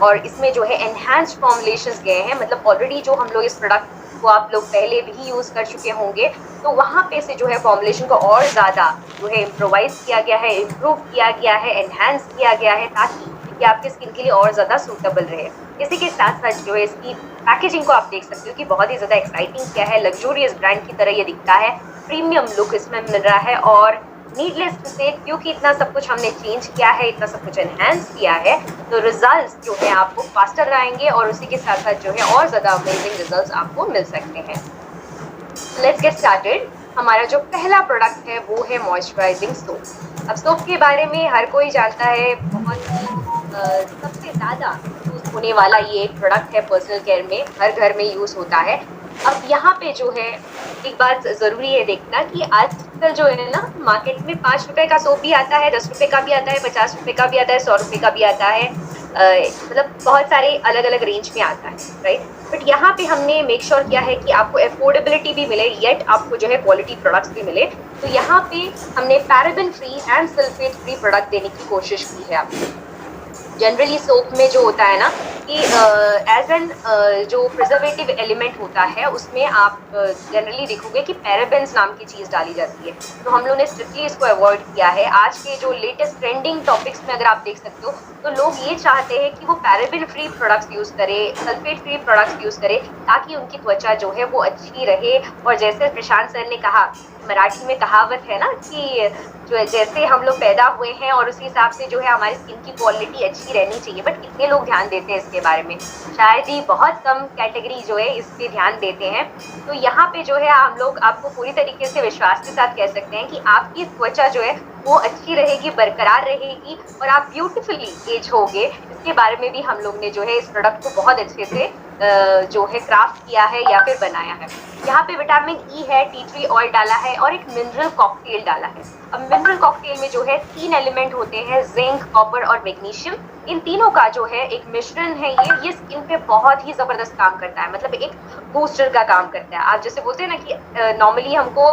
और इसमें जो है एनहांस्ड फॉर्मुलेशंस गए हैं, मतलब ऑलरेडी जो हम लोग इस प्रोडक्ट को आप लोग पहले भी यूज़ कर चुके होंगे, तो वहाँ पे से जो है फॉर्मुलेशन को और ज़्यादा जो है इम्प्रोवाइज किया गया है, इम्प्रूव किया गया है, एनहांस किया गया है, ताकि ये आपके स्किन के लिए और ज़्यादा सूटेबल रहे। इसी के साथ साथ जो है इसकी पैकेजिंग को आप देख सकते हो कि बहुत ही ज़्यादा एक्साइटिंग क्या है, लग्जूरियस ब्रांड की तरह ये दिखता है, प्रीमियम लुक इसमें मिल रहा है। और नीडलेस टू से, क्योंकि इतना सब कुछ हमने चेंज किया है, इतना सब कुछ एनहांस किया है, तो रिजल्ट्स जो है आपको फास्टर आएंगे और उसी के साथ साथ जो है और ज़्यादा अमेजिंग रिजल्ट्स आपको मिल सकते हैं। Let's get started. हमारा जो पहला प्रोडक्ट है वो है मॉइस्चराइजिंग सोप। अब सोप के बारे में हर कोई जानता है, बहुत ही सबसे ज़्यादा यूज होने वाला ये एक प्रोडक्ट है पर्सनल केयर में, हर घर में यूज़ होता है। अब यहाँ पे जो है एक बात ज़रूरी है देखना कि आजकल जो है ना मार्केट में 5 रुपए का सोप भी आता है, 10 रुपए का भी आता है, 50 रुपए का भी आता है, 100 रुपए का भी आता है, मतलब बहुत सारे अलग अलग रेंज में आता है, राइट। बट यहाँ पे हमने मेक श्योर किया है कि आपको अफोर्डेबिलिटी भी मिले, येट आपको जो है क्वालिटी प्रोडक्ट्स भी मिले। तो यहाँ पे हमने paraben free and sulphate free product देने की कोशिश की है आपको। जनरली सोप में जो होता है ना कि एज एन जो प्रिजर्वेटिव एलिमेंट होता है उसमें आप जनरली देखोगे कि पैराबेन्स नाम की चीज़ डाली जाती है, तो हम लोगों ने स्ट्रिक्टली इसको अवॉइड किया है। आज के जो लेटेस्ट ट्रेंडिंग टॉपिक्स में अगर आप देख सकते हो तो लोग ये चाहते हैं कि वो पैराबेन फ्री प्रोडक्ट्स यूज़ करें, सल्फेट फ्री प्रोडक्ट्स यूज़ करें, ताकि उनकी त्वचा जो है वो अच्छी रहे। और जैसे प्रशांत सर ने कहा, मराठी में कहावत है ना कि जो है जैसे हम लोग पैदा हुए हैं और उसी हिसाब से जो है हमारी स्किन की क्वालिटी अच्छी रहनी चाहिए, बट कितने लोग ध्यान देते हैं इसके बारे में? शायद ही बहुत कम कैटेगरी जो है इस पे ध्यान देते हैं। तो यहाँ पे जो है हम लोग आपको पूरी तरीके से विश्वास के साथ कह सकते हैं कि आपकी त्वचा जो है वो अच्छी रहेगी, बरकरार रहेगी और आप ब्यूटीफुली एज होगे। इसके बारे में भी हम लोग ने जो है इस प्रोडक्ट को बहुत अच्छे से जो है क्राफ्ट किया है या फिर बनाया है। यहाँ पे विटामिन ई है, टी ट्री ऑयल डाला है और एक मिनरल कॉकटेल डाला है। अब मिनरल कॉकटेल में जो है 3 एलिमेंट होते हैं, जिंक, कॉपर और मैग्नीशियम। इन तीनों का जो है एक मिश्रण है, ये स्किन पे बहुत ही जबरदस्त काम करता है, मतलब एक बूस्टर का काम करता है। आप जैसे बोलते हैं ना कि नॉर्मली हमको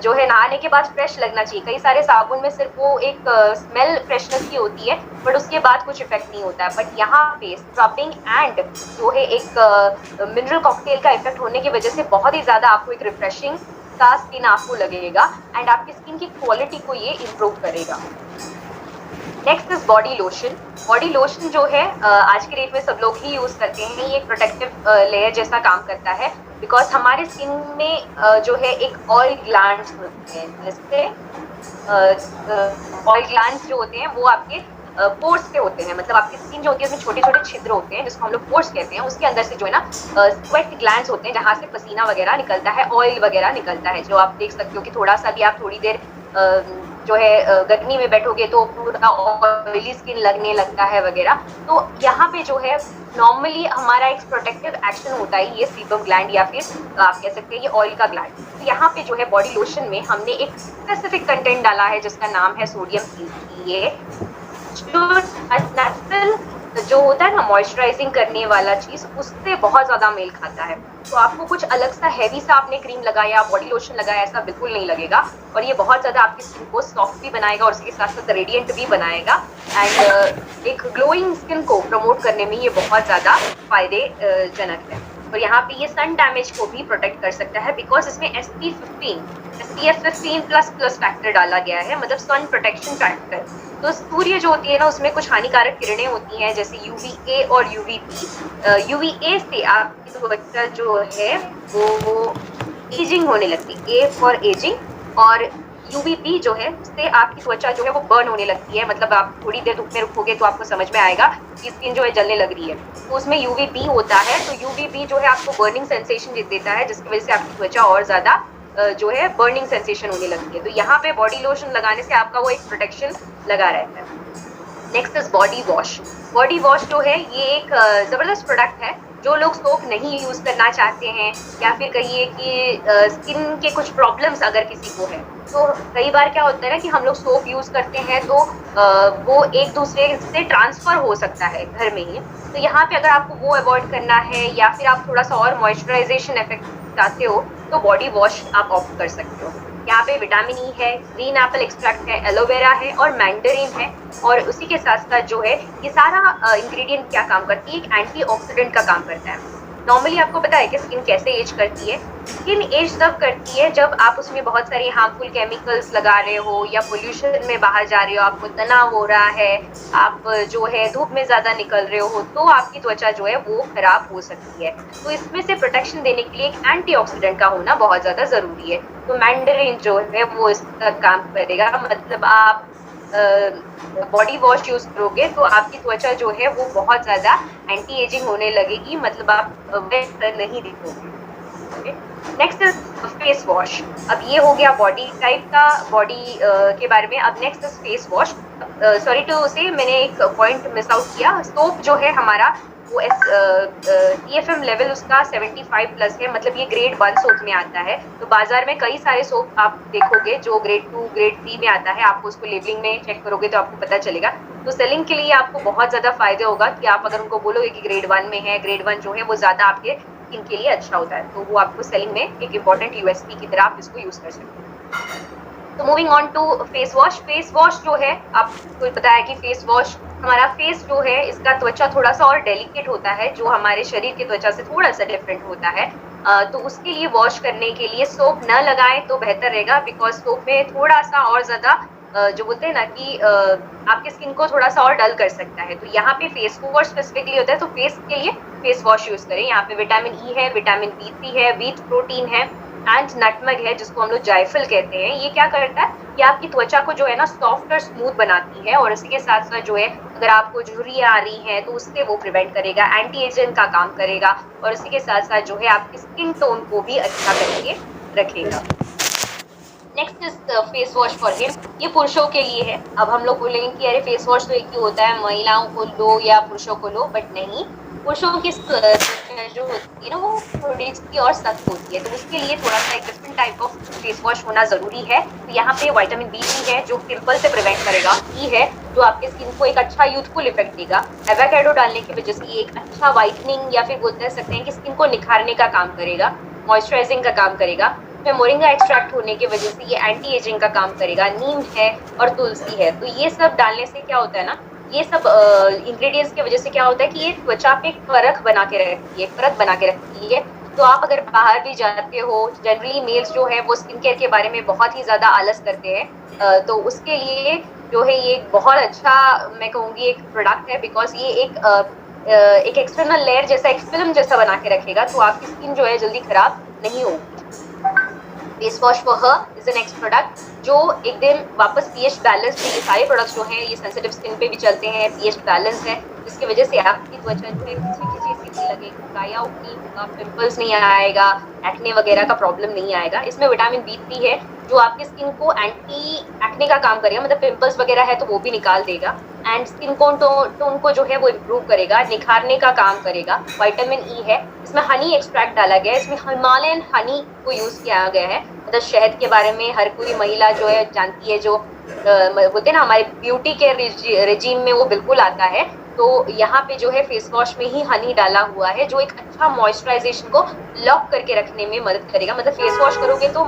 जो है नहाने के बाद फ्रेश लगना चाहिए, कई सारे साबुन में सिर्फ वो एक स्मेल फ्रेशनेस की होती है, बट उसके बाद कुछ इफेक्ट नहीं होता है। बट यहाँ पे स्क्रबिंग एंड जो है एक मिनरल कॉकटेल का इफेक्ट होने की वजह से बहुत ही ज्यादा आपको एक रिफ्रेशिंग का स्किन आपको लगेगा एंड आपकी स्किन की क्वालिटी को ये इम्प्रूव करेगा। Next is body lotion. Body lotion जो है आज के डेट में सब लोग ही यूज करते हैं। ये एक प्रोटेक्टिव लेयर जैसा काम करता है, बिकॉज हमारे स्किन में जो है एक ऑयल ग्लैंड्स होते हैं, जिससे ऑयल ग्लैंड्स जो होते हैं वो आपके पोर्स पे होते हैं, मतलब आपकी स्किन जो होती है उसमें छोटे छोटे छिद्र होते हैं जिसको हम लोग पोर्स कहते हैं। उसके अंदर से जो है ना स्वेट ग्लैंड्स होते हैं जहाँ से पसीना वगैरह निकलता है, ऑयल वगैरह निकलता है, जो आप देख सकते हो कि थोड़ा सा भी आप थोड़ी देर जो है गर्मी में बैठोगे तो पूरा ऑयली स्किन लगने लगता है वगैरह। तो यहाँ पे जो है नॉर्मली हमारा एक प्रोटेक्टिव एक्शन होता है, ये सीबम ग्लैंड या फिर आप कह सकते हैं ये ऑयल का ग्लैंड। तो यहाँ पे जो है बॉडी लोशन में हमने एक स्पेसिफिक कंटेंट डाला है जिसका नाम है सोडियम। ये जो नेचुरल जो होता है ना मॉइस्चराइजिंग करने वाला चीज, उससे बहुत ज्यादा मेल खाता है। तो आपको कुछ अलग सा हैवी सा आपने क्रीम लगाया, बॉडी लोशन लगाया, ऐसा बिल्कुल नहीं लगेगा। और ये बहुत ज्यादा आपकी स्किन को सॉफ्ट भी बनाएगा और उसके साथ साथ रेडिएंट भी बनाएगा एंड एक ग्लोइंग स्किन को प्रमोट करने में ये बहुत ज्यादा फायदेजनक है। और यहाँ पे ये सन डैमेज को भी प्रोटेक्ट कर सकता है, बिकॉज इसमें SPF 15 प्लस फैक्टर डाला गया है, मतलब सन प्रोटेक्शन फैक्टर। तो सूर्य जो होती है ना उसमें कुछ हानिकारक किरणें होती हैं जैसे UVA और UVB। UVA से आपकी त्वचा जो है वो एजिंग होने लगती है, A फॉर एजिंग, और UVB जो है उससे आपकी त्वचा जो है वो बर्न होने लगती है, मतलब आप थोड़ी देर धूप में रुकोगे तो आपको समझ में आएगा कि स्किन जो है जलने लग रही है, तो उसमें UVB होता है। तो UVB जो है आपको बर्निंग सेंसेशन देता है, जिसकी वजह से आपकी त्वचा और ज्यादा जो है बर्निंग सेंसेशन होने लगती है। तो यहाँ पे बॉडी लोशन लगाने से आपका वो एक प्रोटेक्शन लगा रहता है। Next is body wash. Body wash जो है ये एक जबरदस्त प्रोडक्ट है। जो लोग सोप नहीं यूज करना चाहते हैं या फिर कहिए कि स्किन के कुछ प्रॉब्लम्स अगर किसी को है, तो कई बार क्या होता है ना कि हम लोग सोप यूज करते हैं तो वो एक दूसरे से ट्रांसफर हो सकता है घर में ही। तो यहाँ पे अगर आपको वो अवॉइड करना है या फिर आप थोड़ा सा और मॉइस्चराइजेशन इफेक्ट चाहते हो तो बॉडी वॉश आप ऑप्ट कर सकते हो। यहाँ पे विटामिन ई है, ग्रीन एप्पल एक्सट्रैक्ट है, एलोवेरा है और मैंडरिन है। और उसी के साथ साथ जो है ये सारा इंग्रेडिएंट क्या काम करती है, एक एंटीऑक्सीडेंट का काम करता है। नॉर्मली आपको पता है कि स्किन कैसे एज करती है। स्किन एज तब करती है जब आप उसमें बहुत सारी हार्मफुल केमिकल्स लगा रहे हो या पोल्यूशन में बाहर जा रहे हो, आपको तनाव हो रहा है, आप जो है धूप में ज़्यादा निकल रहे हो, तो आपकी त्वचा जो है वो खराब हो सकती है। तो इसमें से प्रोटेक्शन देने के लिए एक एंटीऑक्सीडेंट का होना बहुत ज़्यादा ज़रूरी है। तो मैंडरिन जो है वो इसका काम करेगा। मतलब आप बॉडी वॉश यूज करोगे तो आपकी त्वचा जो है वो बहुत ज्यादा एंटी एजिंग होने लगेगी, मतलब आप वेट नहीं दिखोगे। Next is face wash. अब ये हो गया बॉडी टाइप का, बॉडी के बारे में। अब next is face wash. Sorry to say मैंने एक पॉइंट मिस आउट किया। सोप जो है हमारा वो TFM लेवल उसका 75+ है, मतलब ये ग्रेड 1 सोप में आता है। तो बाजार में कई सारे सोप आप देखोगे जो ग्रेड 2 ग्रेड 3 में आता है, आपको उसको लेबलिंग में चेक करोगे तो आपको पता चलेगा। तो सेलिंग के लिए आपको बहुत ज़्यादा फायदा होगा कि आप अगर उनको बोलोगे कि ग्रेड 1 में है, ग्रेड 1 जो है वो ज़्यादा आपके स्किन के लिए अच्छा होता है, तो वो आपको सेलिंग में एक इम्पॉर्टेंट USP की तरह आप इसको यूज़ कर सकते हैं। तो moving on to face wash. Face wash जो है आपको पता है कि फेस वॉश हमारा फेस जो है इसका त्वचा थोड़ा सा और डेलिकेट होता है, जो हमारे शरीर की त्वचा से थोड़ा सा डिफरेंट होता है। तो उसके लिए वॉश करने के लिए सोप न लगाएं तो बेहतर रहेगा, बिकॉज सोप में थोड़ा सा और ज़्यादा जो बोलते हैं ना कि आपकी स्किन को थोड़ा सा और डल कर सकता है। तो यहाँ पे फेस वॉश स्पेसिफिकली होता है, तो फेस के लिए फेस वॉश यूज़ करें। यहाँ पे विटामिन ई है, विटामिन B3 है, व्हीट प्रोटीन है एंड नटमग है, जिसको हम लोग जायफल कहते हैं। ये क्या करता है, ये आपकी त्वचा को जो है ना सॉफ्ट और स्मूथ बनाती है, और इसी के साथ साथ जो है अगर आपको झुर्रियाँ आ रही हैं तो उससे वो प्रिवेंट करेगा, एंटी एजिंग का काम करेगा, और इसी के साथ साथ जो है आपकी स्किन टोन को भी अच्छा करके रखेगा। Next is face wash for him. ये पुरुषों के लिए है। अब हम लोग बोलेंगे कि अरे फेस वॉश तो एक ही होता है, महिलाओं को लो या पुरुषों को लो, बट नहीं, पुरुषों की जो होती है ना वो थोड़ी सी और सख्त होती है, तो उसके लिए थोड़ा सा एक different type of face wash होना ज़रूरी है। तो यहाँ पे विटामिन B3 है जो पिंपल से प्रिवेंट करेगा, ई है जो आपके स्किन को एक अच्छा यूथफुल इफेक्ट देगा, एवोकाडो डालने की वजह से ये एक अच्छा वाइटनिंग या फिर बोल सकते हैं कि स्किन को निखारने का काम करेगा, मॉइस्चराइजिंग का काम करेगा। में मोरिंगा एक्सट्रैक्ट होने की वजह से ये एंटी एजिंग का काम करेगा, नीम है और तुलसी है। तो ये सब डालने से क्या होता है ना, ये सब इंग्रेडिएंट्स की वजह से क्या होता है कि ये त्वचा पे एक परख बना के रखती है, परत बना के रखती है। तो आप अगर बाहर भी जाते हो, जनरली मेल्स जो है वो स्किन केयर के बारे में बहुत ही ज़्यादा आलस करते हैं, तो उसके लिए जो है ये बहुत अच्छा मैं कहूँगी एक प्रोडक्ट है, बिकॉज ये एक एक्सटर्नल लेयर जैसा, एक फिल्म जैसा बना के रखेगा, तो आपकी स्किन जो है जल्दी खराब नहीं होगी। Face wash for her is the next product जो एक दिन वापस pH बैलेंस में, ये सारे प्रोडक्ट्स जो हैं ये सेंसिटिव स्किन पे भी चलते हैं, pH बैलेंस है, जिसकी वजह से आपकी त्वचा जो है खिंची सी लगेगी, ड्राई आउट नहीं होगा, पिंपल्स नहीं आएगा, एक्ने वगैरह का प्रॉब्लम नहीं आएगा। इसमें विटामिन B3 है जो आपकी स्किन को एंटी एक्ने का काम करेगा, मतलब पिंपल्स वगैरह है तो वो भी निकाल देगा, एंड स्किन टोन को जो है वो इम्प्रूव करेगा, निखारने का काम करेगा। विटामिन ई है, इसमें हनी एक्सट्रैक्ट डाला गया है, इसमें हिमालयन हनी को यूज़ किया गया है। मतलब शहद के बारे में हर कोई महिला जो है जानती है, जो बोलते हैं ना हमारे ब्यूटी केयर रेजीम में वो बिल्कुल आता है। तो यहाँ पे जो है फेस वॉश में ही हनी डाला हुआ है, जो एक अच्छा मॉइस्चराइजेशन को लॉक करके रखने में मदद करेगा। मतलब फेस वॉश करोगे तो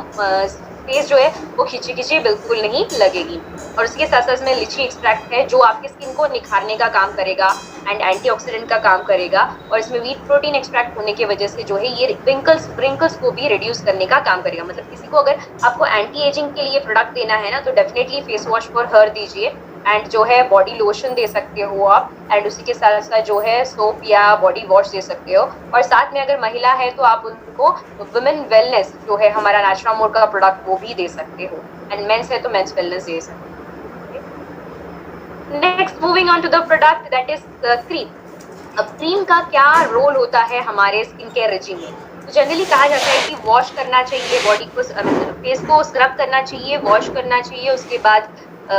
फेस जो है वो खिंची खिंची बिल्कुल नहीं लगेगी। और उसके साथ साथ इसमें लिची एक्सट्रैक्ट है जो आपकी स्किन को निखारने का काम करेगा एंड एंटीऑक्सीडेंट का काम करेगा, और इसमें व्हीट प्रोटीन एक्सट्रैक्ट होने की वजह से जो है ये रिंकल्स को भी रिड्यूस करने का काम करेगा। मतलब किसी को अगर आपको एंटी एजिंग के लिए प्रोडक्ट देना है ना, तो definitely face wash for her दीजिए, एंड जो है बॉडी लोशन दे सकते हो आप, एंड उसी के साथ साथ जो है सोप या बॉडी वॉश दे सकते हो। और साथ में अगर महिला है तो आप उनको वुमेन वेलनेस जो है हमारा नेचुरामोर का प्रोडक्ट वो भी दे सकते हो, एंड मेंस है तो मेंस वेलनेस दे सकते हो। Next moving on to the product that is cream. अब क्रीम का क्या रोल होता है हमारे स्किन केयर रेजिम में? तो जनरली कहा जाता है कि वॉश करना चाहिए बॉडी को, फेस को स्क्रब करना चाहिए, वॉश करना चाहिए, उसके बाद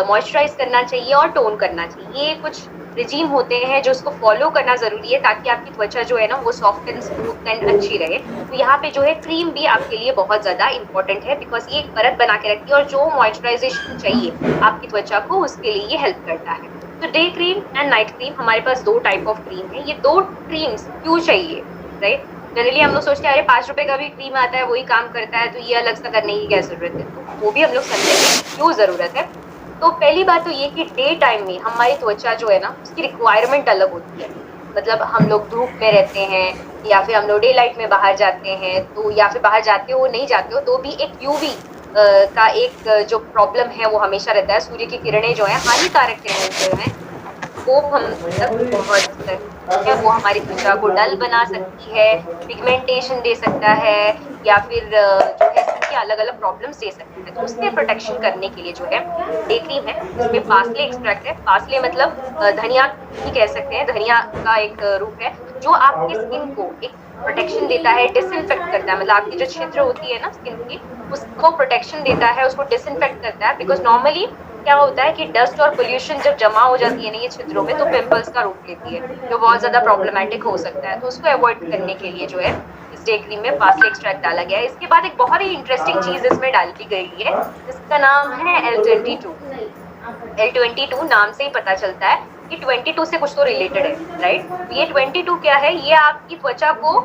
मॉइस्चराइज करना चाहिए और टोन करना चाहिए। ये कुछ रिजीम होते हैं जो उसको फॉलो करना ज़रूरी है ताकि आपकी त्वचा जो है ना वो सॉफ्ट एंड स्मूथ एंड अच्छी रहे। तो यहाँ पे जो है क्रीम भी आपके लिए बहुत ज़्यादा इंपॉर्टेंट है, बिकॉज ये एक परत बना के रखती है और जो मॉइस्चराइजेशन चाहिए आपकी त्वचा को उसके लिए ये हेल्प करता है। तो day cream and night cream, हमारे पास दो टाइप ऑफ क्रीम है। ये दो क्रीम्स क्यों चाहिए, राइट? जनरली हम लोग सोचते हैं अरे 5 रुपए का भी क्रीम आता है, वही काम करता है, तो ये अलग सा करने की क्या ज़रूरत है? तो वो भी हम लोग समझेंगे क्यों ज़रूरत है। तो पहली बात तो ये कि डे टाइम में हमारी त्वचा जो है ना, उसकी रिक्वायरमेंट अलग होती है। मतलब हम लोग धूप में रहते हैं या फिर हम लोग डे लाइट में बाहर जाते हैं, तो या फिर बाहर जाते हो, नहीं जाते हो, तो भी एक यूवी का एक जो प्रॉब्लम है वो हमेशा रहता है। सूर्य की किरणें जो हैं, हानिकारक किरणें जो हैं, वो हम तक पहुँच सकती है, वो हमारी त्वचा को डल बना सकती है, पिगमेंटेशन दे सकता है या फिर जो है स्किन के अलग-अलग प्रॉब्लम्स दे सकता है। तो उससे प्रोटेक्शन करने के लिए जो है डे क्रीम है, उसमें पार्सले एक्सट्रैक्ट है। पार्सले मतलब धनिया ही कह सकते हैं, धनिया का एक रूप है, जो आपकी स्किन को एक प्रोटेक्शन देता है, डिसइंफेक्ट करता है। मतलब आपकी जो छिद्र होती है ना स्किन की, उसको प्रोटेक्शन देता है, उसको डिसइंफेक्ट करता है। बिकॉज़ नॉर्मली क्या होता है कि डस्ट और पोल्यूशन जब जमा हो जाती है ना ये छिद्रों में, तो पिंपल्स का रूप लेती है, जो बहुत ज़्यादा प्रॉब्लमैटिक हो सकता है। तो उसको अवॉइड करने के लिए जो है इस डे क्रीम में पार्सले एक्सट्रैक्ट डाला गया है। इसके बाद एक बहुत ही इंटरेस्टिंग चीज़ इसमें डाली गई है, जिसका नाम है L22। L22 नाम से ही पता चलता है कि 22 से कुछ तो रिलेटेड है, राइट? तो ये 22 क्या है? ये आपकी त्वचा को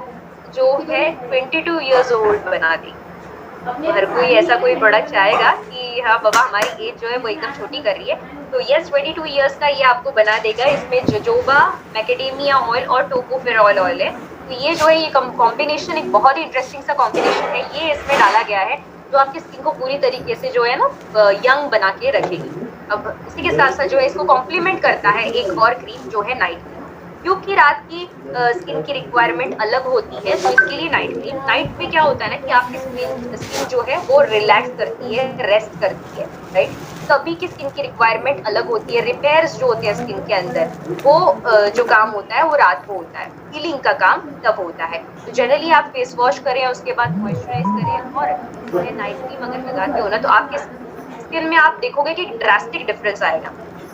जो है 22 इयर्स ओल्ड बना देगी। हर कोई ऐसा कोई प्रोडक्ट चाहेगा कि हाँ बाबा हमारी एज जो है वो एकदम छोटी कर रही है, तो यस 22 इयर्स का ये आपको बना देगा। इसमें जोजोबा, मैकेडेमिया ऑयल और टोकोफेरॉल ऑयल है। तो ये जो है ये कॉम्बिनेशन एक बहुत ही इंटरेस्टिंग सा कॉम्बिनेशन है, ये इसमें डाला गया है, जो आपकी स्किन को पूरी तरीके से जो है ना यंग बना के रखेगी। अब इसी के साथ साथ जो है इसको कॉम्प्लीमेंट करता है एक और क्रीम जो है नाइट क्रीम, क्योंकि रात की स्किन की रिक्वायरमेंट अलग होती है, तो इसके लिए नाइट क्रीम। नाइट में क्या होता है ना कि आपकी स्किन जो है वो रिलैक्स करती है, रेस्ट करती है, राइट? सभी की स्किन की रिक्वायरमेंट अलग होती है। रिपेयर्स जो होते हैं स्किन के अंदर, वो जो काम होता है वो रात को होता है, हीलिंग का काम तब होता है। तो जनरली आप फेस वॉश करें, उसके बाद मॉइस्चराइज करें और जो है नाइट क्रीम अगर लगाते हो ना, तो आपके स्किन में आप देखोगे कि ड्रास्टिक डिफरेंस आएगा।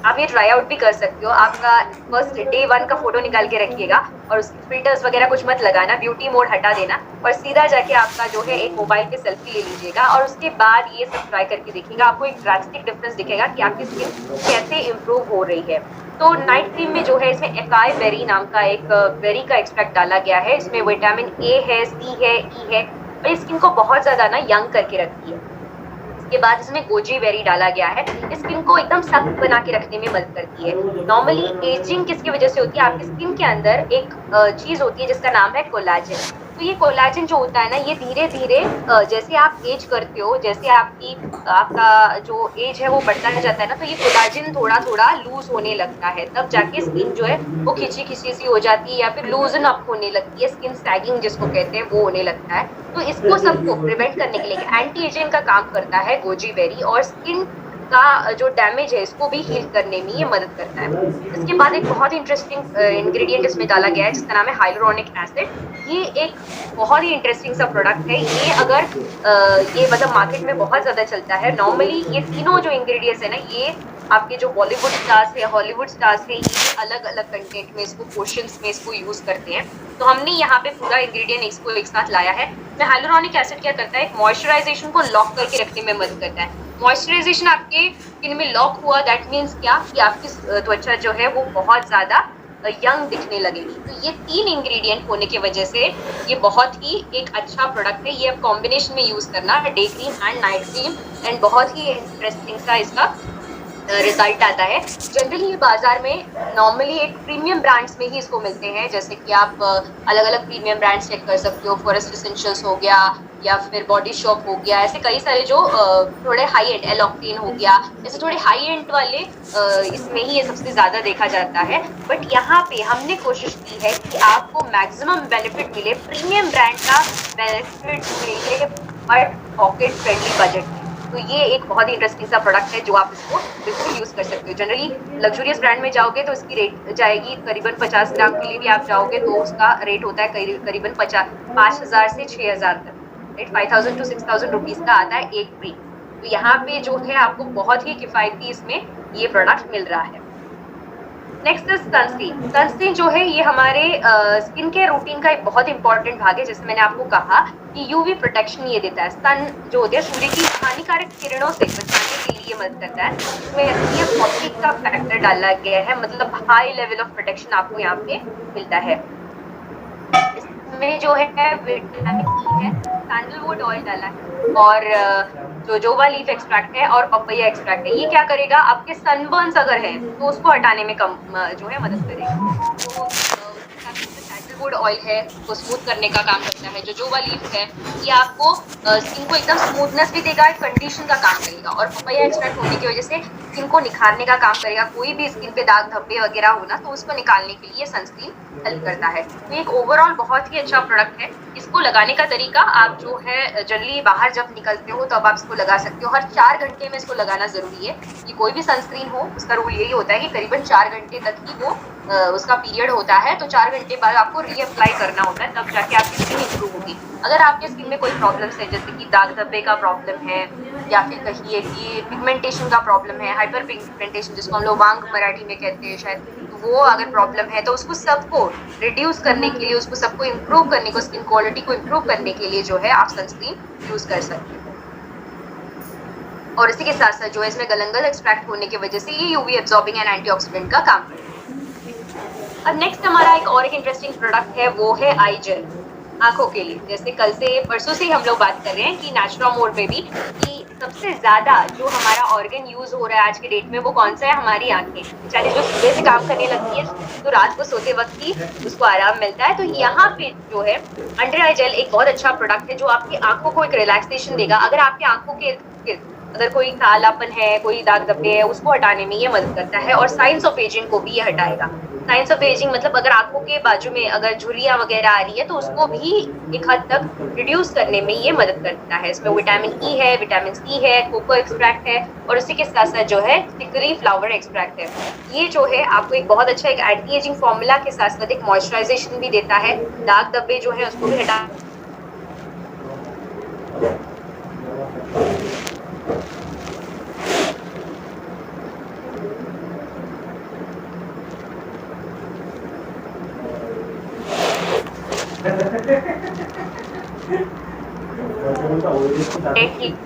आप ये ट्राई आउट भी कर सकते हो। आपका फर्स्ट डे 1 का फोटो निकाल के रखिएगा और उसके फिल्टर्स वगैरह कुछ मत लगाना, ब्यूटी मोड हटा देना और सीधा जाके आपका जो है एक मोबाइल पे सेल्फी ले लीजिएगा और उसके बाद ये सब ट्राई करके देखिएगा। आपको एक ड्रास्टिक डिफरेंस दिखेगा कि आपकी स्किन कैसे इम्प्रूव हो रही है। तो नाइट क्रीम में जो है इसमें एकाई बेरी नाम का एक बेरी का एक्सट्रैक्ट डाला गया है। इसमें विटामिन ए है, सी है, ई है और ये स्किन को बहुत ज्यादा ना यंग करके रखती है। के बाद इसमें गोजी बेरी डाला गया है, स्किन को एकदम सख्त बना के रखने में मदद करती है। नॉर्मली एजिंग किसकी वजह से होती है? आपकी स्किन के अंदर एक चीज होती है जिसका नाम है कोलाजन। तो ये कोलाजन जो होता है ना, ये धीरे धीरे जैसे आप एज करते हो, जैसे आपका जो एज है वो बढ़ता जाता है ना, तो ये कोलाजन थोड़ा थोड़ा लूज होने लगता है। तब जाके स्किन जो है वो खिंची खिंची सी हो जाती है या फिर लूजन अप होने लगती है, स्किन सैगिंग जिसको कहते हैं वो होने लगता है। तो इसको सबको प्रिवेंट करने के लिए एंटी एजिंग का काम करता है गोजी बेरी, और स्किन का जो डैमेज है इसको भी हील करने में ये मदद करता है। इसके बाद एक बहुत ही इंटरेस्टिंग इंग्रेडिएंट इसमें डाला गया है जिसका नाम है हाइलुरोनिक एसिड। ये एक बहुत ही इंटरेस्टिंग सा प्रोडक्ट है। ये अगर ये मतलब मार्केट में बहुत ज्यादा चलता है। नॉर्मली ये तीनों जो इंग्रेडिएंट्स है ना, ये आपके जो बॉलीवुड स्टार्स है, हॉलीवुड स्टार्स है, ये अलग अलग कंटेंट में इसको पोर्शंस में इसको यूज करते हैं। तो हमने यहाँ पे पूरा इंग्रेडिएंट इसको एक साथ लाया है। हाइलुरोनिक एसिड क्या करता है? एक मॉइस्चराइजेशन को लॉक करके रखने में मदद करता है। मॉइस्चराइजेशन आपके स्किन में लॉक हुआ, दैट मीन्स क्या कि आपकी त्वचा जो है वो बहुत ज्यादा यंग दिखने लगेगी। तो ये 3 इंग्रेडिएंट होने की वजह से ये बहुत ही एक अच्छा प्रोडक्ट है। ये आप कॉम्बिनेशन में यूज करना है, day cream and night cream, and बहुत ही इंटरेस्टिंग सा इसका रिजल्ट आता है। जनरली ये बाजार में नॉर्मली एक प्रीमियम ब्रांड्स में ही इसको मिलते हैं, जैसे कि आप अलग अलग प्रीमियम ब्रांड्स चेक कर सकते हो। फॉरेस्ट एसेंशियल्स हो गया या फिर बॉडी शॉप हो गया, ऐसे कई सारे जो थोड़े हाई एंड, एलॉक्टेन हो गया, ऐसे थोड़े हाई एंड वाले इसमें ही ये सबसे ज्यादा देखा जाता है। बट यहाँ पे हमने कोशिश की है कि आपको मैक्सिमम बेनिफिट मिले, प्रीमियम ब्रांड का बेनिफिट मिले बट पॉकेट फ्रेंडली बजट में। तो ये एक बहुत ही इंटरेस्टिंग सा प्रोडक्ट है जो आप इसको बिल्कुल यूज कर सकते हो। जनरली लग्जूरियस ब्रांड में जाओगे तो इसकी रेट जाएगी करीबन 50 ग्राम के लिए भी आप जाओगे तो उसका रेट होता है करीबन 5,000 से 6,000 तक, राइट? 5,000 to 6,000 रुपीज का आता है एक क्रीम। तो यहाँ पे जो है आपको बहुत ही किफायती इसमें ये प्रोडक्ट मिल रहा है। Next is sunscreen. सनस्क्रीन जो है ये हमारे स्किन केयर रूटीन का एक बहुत इंपॉर्टेंट भाग है, जैसे मैंने आपको कहा कि यूवी प्रोटेक्शन ये देता है। सन जो होते हैं सूर्य की हानिकारक किरणों से बचाने के लिए मदद करता है। इसमें SPF 40 का फैक्टर डाला गया है, मतलब हाई लेवल ऑफ प्रोटेक्शन आपको यहाँ पे मिलता है। इसमें जो है विटामिन ई है, सैंडलवुड ऑयल डाला है और जोजोबा लीफ एक्सट्रैक्ट है और पपैया एक्सट्रैक्ट है। ये क्या करेगा, आपके सनबर्न्स अगर है तो उसको हटाने में कम जो है मदद करेगा। तो उसके साथ इसमें सैंडलवुड ऑयल है, उसको स्मूथ करने का काम करता है। जोजोबा लीफ है, ये आपको स्किन को एकदम स्मूथनेस भी देगा, कंडीशन का काम करेगा। और पपैया एक्सट्रैक्ट होने की वजह से स्किन को निखारने का काम करेगा। कोई भी स्किन पे दाग धब्बे वगैरह हो ना, तो उसको निकालने के लिए सनस्क्रीन हेल्प करता है। तो एक ओवरऑल बहुत ही अच्छा प्रोडक्ट है। इसको लगाने का तरीका, आप जो है जनरली बाहर जब निकलते हो तब आप इसको लगा सकते हो। हर 4 घंटे में इसको लगाना जरूरी है। कि कोई भी सनस्क्रीन हो उसका रूल यही होता है कि करीबन 4 घंटे तक ही वो उसका पीरियड होता है। तो 4 घंटे बाद आपको रीअप्लाई करना होता है, तब जाके आपकी स्किन इंप्रूव होगी। अगर आपके स्किन में कोई प्रॉब्लम्स है, जैसे कि दाग धब्बे का प्रॉब्लम है, या फिर कहिए कि पिगमेंटेशन का प्रॉब्लम है, हाइपर पिगमेंटेशन जिसको हम लोग वांग मराठी में कहते हैं शायद, तो वो अगर प्रॉब्लम है तो उसको सबको रिड्यूस करने के लिए, उसको सबको इम्प्रूव करने को, स्किन क्वालिटी को इम्प्रूव करने के लिए जो है आप सनस्क्रीन यूज कर सकते हैं। और इसी के साथ साथ जो है इसमें गलंगल एक्सट्रैक्ट होने की वजह से ये यूवी एब्जॉर्बिंग एंड एंटीऑक्सीडेंट का काम करता है। अब नेक्स्ट हमारा एक इंटरेस्टिंग प्रोडक्ट है, वो है आई जेल आंखों के लिए। जैसे कल से परसों से हम लोग बात कर रहे हैं कि नेचुरामोर पे भी कि सबसे ज्यादा जो हमारा ऑर्गन यूज हो रहा है आज के डेट में वो कौन सा है, हमारी आंखें। बेचारी जो सुबह से काम करने लगती है तो रात को सोते वक्त ही उसको आराम मिलता है। तो यहाँ पे जो है अंडर आई जेल एक बहुत अच्छा प्रोडक्ट है जो आपकी आंखों को एक रिलैक्सेशन देगा। अगर आपकी आंखों के अगर कोई कालापन है, कोई दाग धब्बे है, उसको हटाने में ये मदद करता है। और साइंस ऑफ एजिंग को भी ये हटाएगा। साइंस ऑफ एजिंग मतलब अगर आंखों के बाजू में अगर झुर्रियां वगैरह आ रही है तो उसको भी एक हद तक रिड्यूस करने में ये मदद करता है। इसमें विटामिन ई है, विटामिन सी है, कोको एक्सट्रैक्ट है और उसी के साथ साथ जो है चिकरी फ्लावर एक्सट्रैक्ट है। ये जो है आपको एक बहुत अच्छा एक एंटी एजिंग फॉर्मूला के साथ साथ एक मॉइस्चराइजेशन भी देता है। दाग धब्बे जो है उसको भी हटा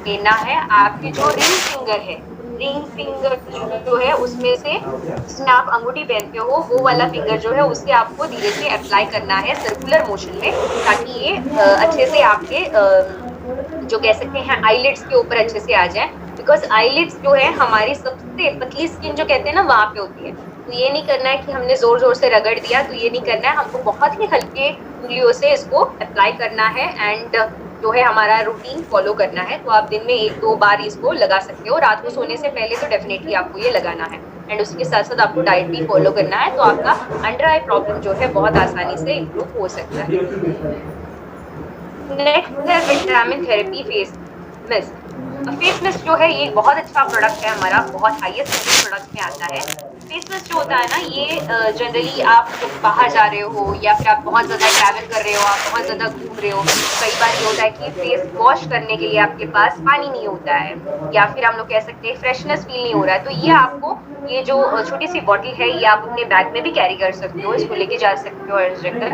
लेना है। आपकी जो रिंग फिंगर जो है उसमें से जिसमें आप अंगूठी पहनते हो वो वाला फिंगर जो है उससे आपको धीरे से अप्लाई करना है सर्कुलर मोशन में, ताकि ये अच्छे से आपके जो कह सकते हैं आईलिड्स के ऊपर अच्छे से आ जाए। बिकॉज आईलिड्स जो है हमारी सबसे पतली स्किन जो कहते हैं ना वहाँ पे होती है। तो ये नहीं करना है कि हमने जोर जोर से रगड़ दिया, तो ये नहीं करना है। हमको बहुत ही हल्के उंगलियों से इसको अप्लाई करना है एंड जो है हमारा रूटीन फॉलो करना है। तो आप दिन में 1-2 बार इसको लगा सकते हो। रात को सोने से पहले तो डेफिनेटली आपको ये लगाना है एंड उसके साथ साथ आपको डाइट भी फॉलो करना है। तो आपका अंडर आई प्रॉब्लम जो है बहुत आसानी से इम्प्रूव हो सकता है। नेक्स्ट है vitamin therapy face mist. Face mist जो है ये बहुत अच्छा प्रोडक्ट है हमारा, बहुत हाईएस्ट प्रोडक्ट में आता है। फेस मिस्ट जो होता है ना, ये जनरली आप जब बाहर जा रहे हो या फिर आप बहुत ज़्यादा ट्रैवल कर रहे हो, आप बहुत ज़्यादा घूम रहे हो, कई बार ये होता है कि फेस वॉश करने के लिए आपके पास पानी नहीं होता है या फिर हम लोग कह सकते हैं फ्रेशनेस फील नहीं हो रहा है। तो ये आपको ये जो छोटी सी बॉटल है ये आप अपने बैग में भी कैरी कर सकते हो, इसको लेके जा सकते हो एज जगह।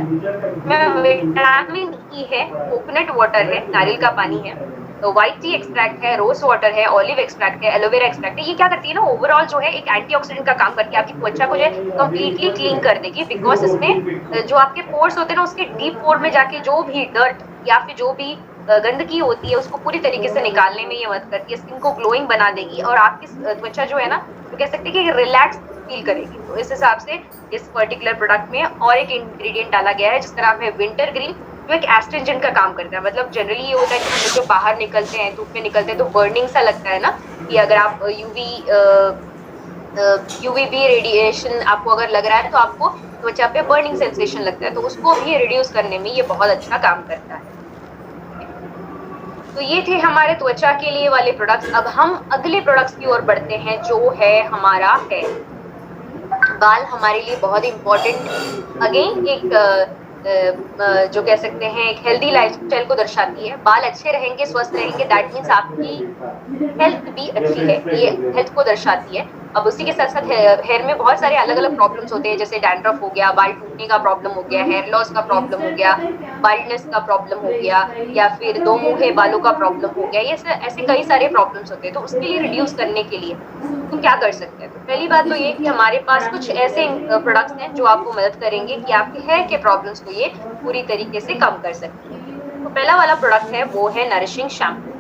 विटामिन ई है, कोकोनट वाटर है, नारियल का पानी है, तो व्हाइट टी एक्सट्रैक्ट है, रोज वाटर है, ऑलिव एक्सट्रैक्ट है, एलोवेरा एक्सट्रैक्ट है। ये क्या करती है ना, ओवरऑल जो है एक एंटीऑक्सीडेंट का काम करके आपकी त्वचा को जो है कंप्लीटली क्लीन कर देगी। बिकॉज इसमें जो आपके पोर्स होते हैं ना, उसके डीप पोर में जाके जो भी डर्ट या फिर जो भी गंदगी होती है उसको पूरी तरीके से निकालने में ये मदद करती है। स्किन को ग्लोइंग बना देगी और आपकी त्वचा जो है ना, तो कह सकते हैं कि रिलैक्स फील करेगी। तो इस हिसाब से इस पर्टिकुलर प्रोडक्ट में और एक इंग्रेडिएंट डाला गया है जिसका नाम है विंटर ग्रीन, जो एक एस्ट्रिंजेंट का काम करता है। मतलब जनरली ये होता है कि हम लोग जो बाहर निकलते हैं, धूप में निकलते हैं, तो बर्निंग सा लगता है ना, कि अगर आप यूवीबी रेडिएशन आपको अगर लग रहा है तो आपको त्वचा पे बर्निंग सेंसेशन लगता है, तो उसको भी रिड्यूस करने में ये बहुत अच्छा काम करता है। तो ये थे हमारे त्वचा के लिए वाले प्रोडक्ट्स। अब हम अगले प्रोडक्ट्स की ओर बढ़ते हैं, जो है हमारा हेयर। बाल हमारे लिए बहुत इम्पोर्टेंट, अगेन एक जो कह सकते हैं एक हेल्दी लाइफस्टाइल को दर्शाती है। बाल अच्छे रहेंगे, स्वस्थ रहेंगे, दैट मीन्स आपकी हेल्थ भी अच्छी है, ये हेल्थ को दर्शाती है। अब उसी के साथ-साथ हेयर में बहुत सारे अलग-अलग प्रॉब्लम्स होते हैं, जैसे डैंड्रफ हो गया, बाल टूटने का प्रॉब्लम हो गया, हेयर लॉस का प्रॉब्लम हो गया, बाल्डनेस का प्रॉब्लम हो गया या फिर दो मुँहे बालों का प्रॉब्लम हो गया। ये ऐसे कई सारे प्रॉब्लम्स होते हैं। तो उसके लिए रिड्यूस करने के लिए तुम क्या कर सकते हैं? तो पहली बात तो ये कि हमारे पास कुछ ऐसे प्रोडक्ट्स हैं जो आपको मदद करेंगे कि आपके हेयर के प्रॉब्लम्स को ये पूरी तरीके से कम कर सकती है। तो पहला वाला प्रोडक्ट है वो है नरिशिंग शैम्पू।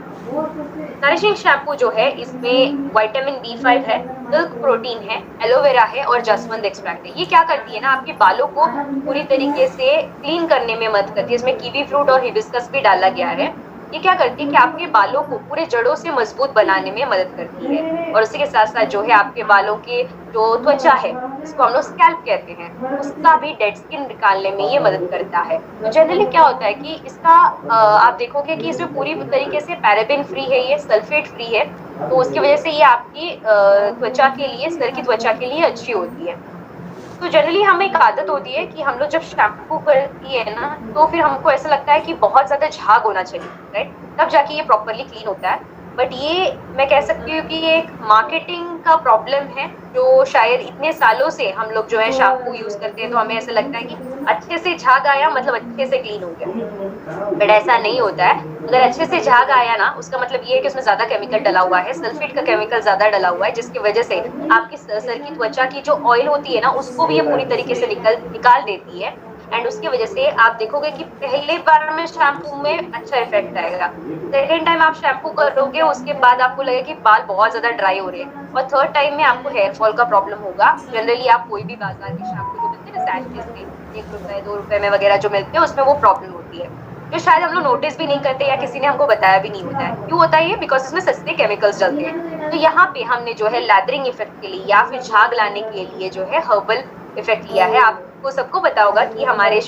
नरिशिंग शैम्पू जो है इसमें विटामिन B5 है, मिल्क प्रोटीन है, एलोवेरा है और जसवंत एक्सट्रैक्ट है। ये क्या करती है ना, आपके बालों को पूरी तरीके से क्लीन करने में मदद करती है। इसमें कीवी फ्रूट और हिबिस्कस भी डाला गया है। ये क्या करती है कि आपके बालों को पूरे जड़ों से मजबूत बनाने में मदद करती है और उसी के साथ साथ जो है आपके बालों के जो त्वचा है, इसको हम लोग स्कैल्प कहते हैं, उसका भी डेड स्किन निकालने में ये मदद करता है। तो जनरली क्या होता है कि इसका आप देखोगे कि इसमें पूरी तरीके से पैराबेन फ्री है, ये सल्फेट फ्री है, तो उसकी वजह से ये आपकी त्वचा के लिए, सर की त्वचा के लिए अच्छी होती है। तो जनरली हमें एक आदत होती है कि हम लोग जब शैम्पू करती है ना, तो फिर हमको ऐसा लगता है कि बहुत ज्यादा झाग होना चाहिए, राइट? तब जाके ये प्रॉपरली क्लीन होता है। बट ये मैं कह सकती हूँ कि ये एक मार्केटिंग का प्रॉब्लम है, जो शायद इतने सालों से हम लोग जो है शैम्पू यूज करते हैं, तो हमें ऐसा लगता है कि अच्छे से झाग आया मतलब अच्छे से क्लीन हो गया, बट ऐसा नहीं होता है। अगर अच्छे से झाग आया ना, उसका मतलब ये है कि उसमें ज्यादा केमिकल डला हुआ है, सल्फेट का केमिकल ज्यादा डला हुआ है, जिसकी वजह से आपकी सर की त्वचा की जो ऑयल होती है ना, उसको भी ये पूरी तरीके से निकाल देती है। एंड उसकी वजह से आप देखोगे कि पहले बार में शैम्पू में अच्छा इफेक्ट आएगा, सेकेंड टाइम आप शैम्पू करोगे उसके बाद आपको लगेगा कि बाल बहुत ज्यादा ड्राई हो रहे हैं, और थर्ड टाइम में आपको हेयर फॉल का प्रॉब्लम होगा। जनरली आप कोई भी बाजार के शैम्पू जो मिलते हैं ना सैचेस में, 1 रुपए 2 रुपए में वगैरह जो मिलते हैं, उसमें वो प्रॉब्लम होती है, जो शायद हम लोग नोटिस भी नहीं करते या किसी ने हमको बताया भी नहीं होता है। क्यों होता है ये? बिकॉज इसमें सस्ते केमिकल्स डलते हैं। तो यहाँ पे हमने जो है लैदरिंग इफेक्ट के लिए या फिर झाग लाने के लिए जो है हर्बल इफेक्ट लिया है। आपको सबको पता होगा कि हमारे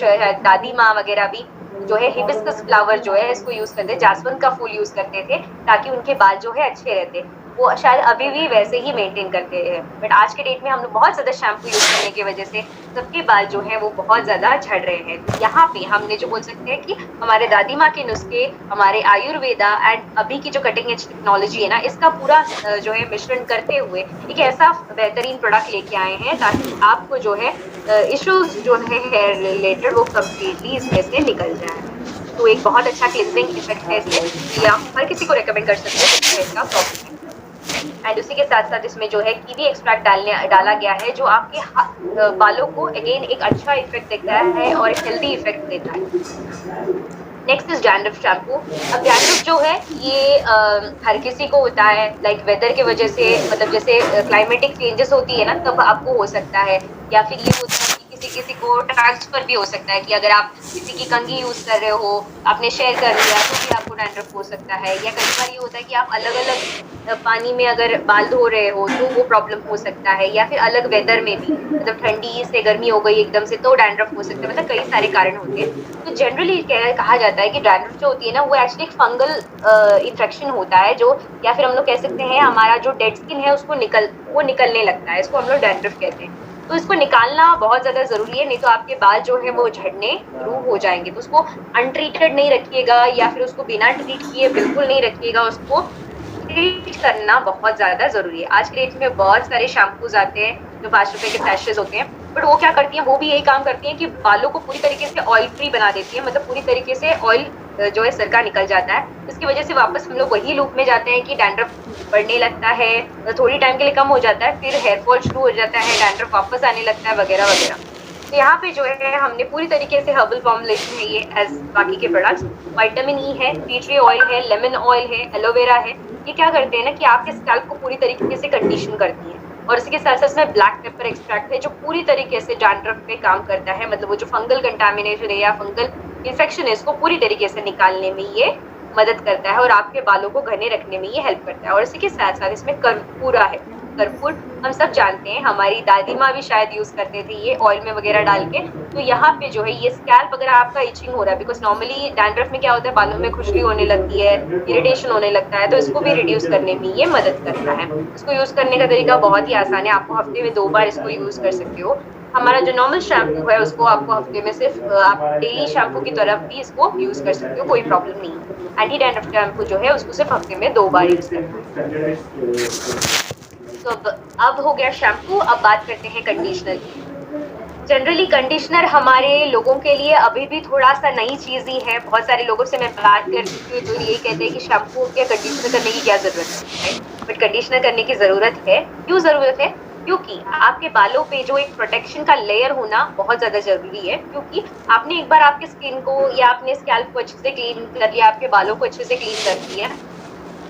दादी माँ वगैरह भी जो है हिबिस्कस फ्लावर जो है इसको यूज करते, जासवंत का फूल यूज करते थे, ताकि उनके बाल जो है अच्छे रहते। वो शायद अभी भी वैसे ही मेंटेन करते हैं, बट आज के डेट में हम लोग बहुत ज्यादा शैम्पू यूज करने की वजह से सबके बाल जो है वो बहुत ज्यादा झड़ रहे हैं। तो यहाँ पे हमने जो बोल सकते हैं कि हमारे दादी माँ के नुस्खे, हमारे आयुर्वेदा एंड अभी की जो कटिंग एज टेक्नोलॉजी है ना, इसका पूरा जो है मिश्रण करते हुए एक ऐसा बेहतरीन प्रोडक्ट लेके आए हैं ताकि आपको जो है इश्यूज जो है हेयर रिलेटेड वो कम्प्लीटली इसमें से निकल जाए। तो एक बहुत अच्छा क्लिनजिंग इफेक्ट है इसमें, ये आप हर किसी को रेकमेंड कर सकते हैं जिसको इसका प्रॉब्लम है। एंड उसी के साथ साथ इसमें जो है कीवी एक्सट्रैक्ट डाला गया है, जो आपके बालों को अगेन एक अच्छा इफेक्ट देता है और एक हेल्दी इफेक्ट देता है। Next is dandruff shampoo. अब डैंड्रफ जो है ये हर किसी को होता है, लाइक वेदर के वजह से, मतलब जैसे क्लाइमेटिक चेंजेस होती है ना, तब आपको हो सकता है, या फिर ये होता है कि किसी को ट्रांसफर भी हो सकता है कि अगर आप किसी की कंघी यूज कर रहे हो, आपने शेयर कर लिया, तो भी आपको डैंड्रफ हो सकता है। या कई बार ये होता है कि आप अलग अलग पानी में अगर बाल धो रहे हो तो वो प्रॉब्लम हो सकता है, या फिर अलग वेदर में भी, मतलब ठंडी से गर्मी हो गई एकदम से तो डैंड्रफ हो सकता है, मतलब कई सारे कारण होते हैं। तो जनरली कहा जाता है कि डैंड्रफ जो होती है ना, वो एक्चुअली एक फंगल इन्फेक्शन होता है, जो या फिर हम लोग कह सकते हैं हमारा जो डेड स्किन है उसको निकलने लगता है, इसको हम लोग डैंड्रफ कहते हैं। तो इसको निकालना बहुत ज्यादा जरूरी है, नहीं तो आपके बाल जो है वो झड़ने शुरू हो जाएंगे। तो उसको अनट्रीटेड नहीं रखिएगा, या फिर उसको बिना ट्रीट किए बिल्कुल नहीं रखिएगा, उसको ट्रीट करना बहुत ज्यादा जरूरी है। आज के डेट में बहुत सारे शैम्पूज आते हैं जो 5 रुपए के सैशेज होते हैं, बट वो क्या करती हैं, वो भी यही काम करती हैं कि बालों को पूरी तरीके से ऑयल फ्री बना देती है, मतलब पूरी तरीके से ऑयल जो है सर का निकल जाता है। इसकी वजह से वापस हम लोग वही लूप में जाते हैं कि डैंड्रफ बढ़ने लगता है, थोड़ी टाइम के लिए कम हो जाता है, फिर हेयर फॉल शुरू हो जाता है, डैंड्रफ वापस आने लगता है, वगैरह वगैरह। तो यहाँ पे जो है हमने पूरी तरीके से हर्बल फॉर्मुलेशन है ये एज बाकी के प्रोडक्ट्स। विटामिन ई है, टी ट्री ऑयल है, लेमन ऑयल है, एलोवेरा है। ये क्या करते हैं ना कि आपके स्कैल्प को पूरी तरीके से कंडीशन करती है, और इसके साथ साथ में ब्लैक पेपर एक्सट्रैक्ट है जो पूरी तरीके से डैंड्रफ पे काम करता है, मतलब वो जो फंगल कंटामिनेशन है या फंगल इन्फेक्शन है, इसको पूरी तरीके से निकालने में ये मदद करता है और आपके बालों को घने रखने में ये हेल्प करता है। और इसी के साथ साथ इसमें कर्पूरा है। कर्पूर हम सब जानते हैं, हमारी दादी माँ भी शायद यूज करते थे ये ऑयल में वगैरह डाल के। तो यहाँ पे जो है ये स्कैल्प अगर आपका इचिंग हो रहा है, बिकॉज नॉर्मली डैंड्रफ में क्या होता है, बालों में खुजली होने लगती है, इरिटेशन होने लगता है, तो इसको भी रिड्यूस करने में ये मदद करता है। इसको यूज करने का तरीका बहुत ही आसान है, आपको हफ्ते में 2 बार इसको यूज कर सकते हो। हमारा जो नॉर्मल शैम्पू है उसको आपको हफ्ते में सिर्फ आप डेली शैम्पू की तरफ भी इसको यूज कर सकते हो, कोई प्रॉब्लम नहीं है। एंटी डैंड्रफ शैम्पू जो है उसको सिर्फ हफ्ते में 2 बार यूज करना है। तो अब हो गया शैम्पू, अब बात करते हैं कंडीशनर की। जनरली कंडीशनर हमारे लोगों के लिए अभी भी थोड़ा-सा नई चीज़ ही है। बहुत सारे लोगों से मैं बात कर चुकी हूँ तो यही कहते हैं कि शैम्पू या कंडीशनर करने की क्या ज़रूरत है, राइट? बट कंडीशनर करने की ज़रूरत है। क्यों ज़रूरत है? क्योंकि आपके बालों पे जो एक प्रोटेक्शन का लेयर होना बहुत ज़्यादा ज़रूरी है, क्योंकि आपने एक बार आपकी स्किन को या अपने स्कैल्प को अच्छे से क्लीन कर लिया, आपके बालों को अच्छे से क्लीन कर लिया,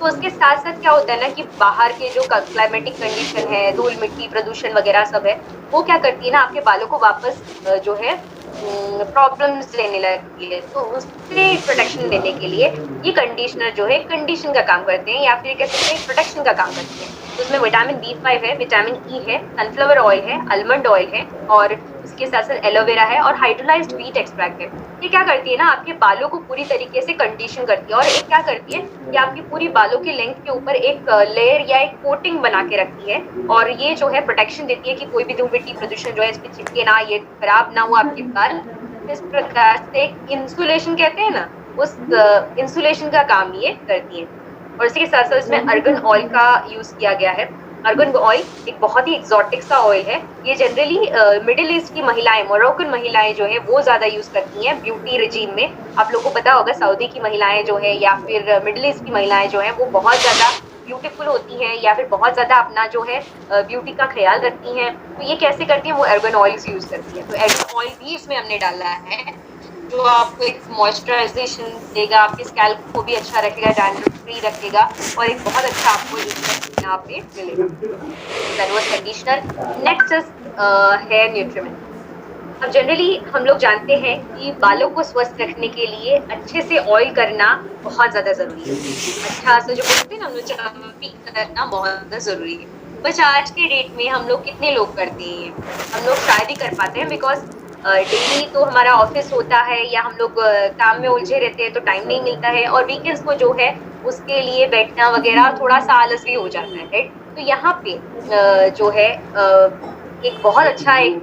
तो उसके साथ-साथ क्या होता है ना कि बाहर के जो क क्लाइमेटिक कंडीशन है, धूल-मिट्टी, प्रदूषण वगैरह सब है, वो क्या करती है ना आपके बालों को वापस जो है प्रॉब्लम्स देने लगती है। तो उससे प्रोटेक्शन देने के लिए ये कंडीशनर जो है कंडीशन का काम करते हैं या फिर कह सकते हैं प्रोटेक्शन का काम करते हैं। तो उसमें विटामिन बी5 है, विटामिन ई है, सनफ्लावर ऑयल है, आलमंड ऑयल है और उसके साथ-साथ एलोवेरा है और हाइड्रोलाइज्ड व्हीट एक्सट्रैक्ट है। ये क्या करती है ना आपके बालों को पूरी तरीके से कंडीशन करती है और एक क्या करती है कि आपकी पूरी बालों की लेंथ के ऊपर एक लेयर या एक कोटिंग बना के रखती है और ये जो है प्रोटेक्शन देती है कि कोई भी धूल मिट्टी प्रदूषण जो है इस पे चिपके ना, ये खराब ना हो आपके बाल। इस प्रकार से इंसुलेशन कहते हैं ना, उस इंसुलेशन का काम ये करती है। और इसी के साथ साथ इसमें अर्गन ऑयल का यूज किया गया है। अर्गन ऑयल एक बहुत ही एक्सोटिक सा ऑयल है। ये जनरली मिडिल ईस्ट की महिलाएं, मोरक्कन महिलाएं जो है वो ज्यादा यूज करती हैं ब्यूटी रिजीम में। आप लोगों को पता होगा सऊदी की महिलाएं जो है या फिर मिडिल ईस्ट की महिलाएं जो है वो बहुत ज्यादा ब्यूटीफुल होती हैं या फिर बहुत ज्यादा अपना जो है ब्यूटी का ख्याल रखती हैं। तो ये कैसे करती हैं? वो अर्गन ऑयल यूज करती है। तो अर्गन ऑयल भी इसमें हमने डाला है जो आपको एक मॉइस्चराइजेशन देगा, आपके स्कैल्प को भी अच्छा रखेगा, डैंड्रफ फ्री रखेगा और एक बहुत अच्छा आपको इफेक्ट यहाँ पे मिलेगा। That was conditioner. Next is hair nutriment. अब जनरली हम लोग जानते हैं कि बालों को स्वस्थ रखने के लिए अच्छे से ऑयल करना बहुत ज्यादा जरूरी है। अच्छा से जो बोलते हैं ना, हम लोग चम्पी करना बहुत ज्यादा जरूरी है। बस आज के डेट में हम लोग कितने लोग करते हैं? हम लोग शायद ही कर पाते हैं, बिकॉज डेली तो हमारा ऑफिस होता है या हम लोग काम में उलझे रहते हैं तो टाइम नहीं मिलता है और वीकेंड्स को जो है उसके लिए बैठना वगैरह थोड़ा सा आलस भी हो जाता है, राइट? तो यहाँ पे जो है एक बहुत अच्छा एक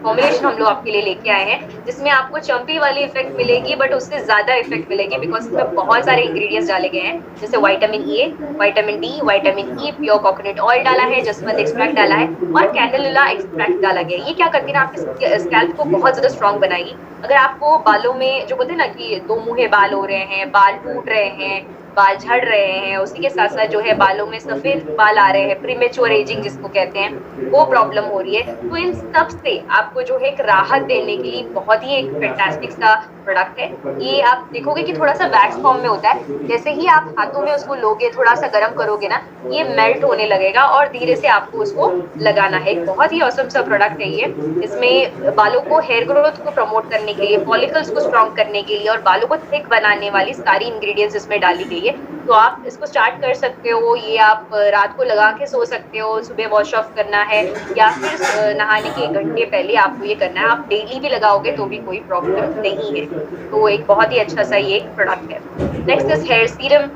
फॉर्मुलेशन हम लोग आपके लिए लेके आए हैं जिसमें आपको चम्पी वाली इफेक्ट मिलेगी बट उससे ज्यादा इफेक्ट मिलेगी, बिकॉज इसमें बहुत सारे इंग्रेडिएंट्स डाले गए हैं जैसे vitamin A, vitamin D, vitamin E, pure coconut oil डाला है, जसवंत एक्सट्रैक्ट डाला है और कैंडुला एक्सट्रैक्ट डाला गया है। ये क्या करती है ना आपके स्कैल्प को बहुत ज्यादा स्ट्रॉन्ग बनाएगी। अगर आपको बालों में जो बोलते हैं ना कि दो मुहे बाल हो रहे हैं, बाल टूट रहे हैं, बाल झड़ रहे हैं, उसी के साथ साथ जो है बालों में सफेद बाल आ रहे हैं, प्रीमेच्योर एजिंग जिसको कहते हैं, वो प्रॉब्लम हो रही है, तो इन सब से आपको जो है एक राहत देने के लिए बहुत ही एक फैंटास्टिक सा प्रोडक्ट है। ये आप देखोगे कि थोड़ा सा वैक्स फॉर्म में होता है, जैसे ही आप हाथों में उसको लोगे, थोड़ा सा गर्म करोगे ना, ये मेल्ट होने लगेगा और धीरे से आपको उसको लगाना है। एक बहुत ही औसम सा प्रोडक्ट है ये। इसमें बालों को, हेयर ग्रोथ को प्रमोट करने के लिए, फॉलिकल्स को स्ट्रॉन्ग करने के लिए और बालों को थिक बनाने वाली सारी इंग्रेडिएंट्स इसमें डाली गई है। तो आप इसको स्टार्ट कर सकते हो, ये आप रात को लगा के सो सकते हो, सुबह वॉश ऑफ करना है या फिर नहाने के 1 घंटे पहले आपको ये करना है। आप डेली भी लगाओगे तो भी कोई प्रॉब्लम नहीं है। तो एक बहुत ही अच्छा सा ये प्रोडक्ट है। Next is hair serum.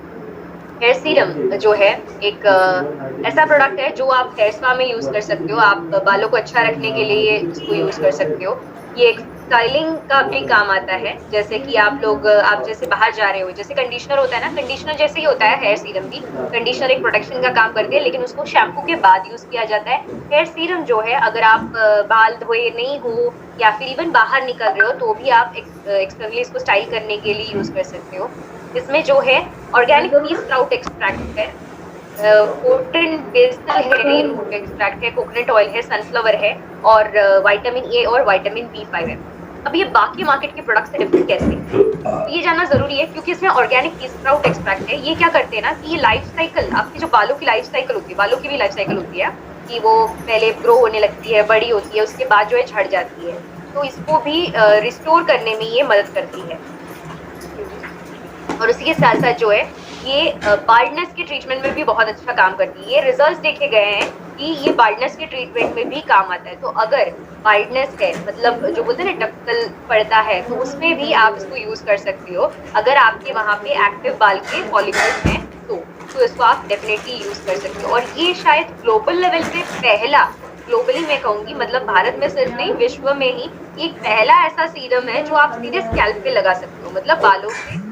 Hair serum जो है एक ऐसा प्रोडक्ट है जो आप हेयर स्पा में यूज कर सकते हो। आप बालों को अच्छा रखने के लिए इसको यूज कर सकते हो। ये एक स्टाइलिंग का भी काम आता है, जैसे कि आप लोग आप जैसे बाहर जा रहे हो, जैसे कंडीशनर होता है ना, कंडीशनर जैसे ही होता है हेयर सीरम भी। कंडीशनर एक प्रोटेक्शन का काम करती है लेकिन उसको शैम्पू के बाद यूज किया जाता है। हेयर सीरम जो है अगर आप बाल धोए नहीं हो या फिर इवन बाहर निकल रहे हो तो भी आप एक्सटर्नली इसको स्टाइल करने के लिए यूज कर सकते हो। इसमें जो है ऑर्गेनिक पी स्प्राउट एक्सट्रैक्ट है, potent basil hair root extract है, कोकोनट ऑयल है, सनफ्लावर है और विटामिन ए और विटामिन बी5 है। अब ये बाकी मार्केट के प्रोडक्ट से डिफरेंट कैसे है? ये जानना जरूरी है क्योंकि इसमें ऑर्गेनिक पी स्प्राउट एक्सट्रैक्ट है। ये क्या करते हैं ना कि ये लाइफ साइकिल, आपकी जो बालों की लाइफ साइकिल होती है, बालों की भी लाइफ साइकिल होती है कि वो पहले ग्रो होने लगती है, बड़ी होती है, उसके बाद जो है झड़ जाती है, तो इसको भी रिस्टोर करने में ये मदद करती है। और उसी के साथ साथ जो है ये बाल्डनेस के ट्रीटमेंट में भी बहुत अच्छा काम करती है। ये रिजल्ट्स देखे गए हैं कि ये बाल्डनेस के ट्रीटमेंट में भी काम आता है। तो अगर बाल्डनेस है, मतलब जो बोलते हैं ना टक्कल पड़ता है, तो उसमें भी आप इसको यूज कर सकते हो। अगर आपके वहाँ पे एक्टिव बाल के फॉलिकल्स हैं तो इसको आप डेफिनेटली यूज कर सकते हो। और ये शायद ग्लोबल लेवल पे पहला, ग्लोबली मैं कहूंगी, मतलब भारत में सिर्फ नहीं विश्व में ही एक पहला ऐसा सीरम है जो आप सीधे स्कैल्प पे लगा सकते हो। मतलब बालों की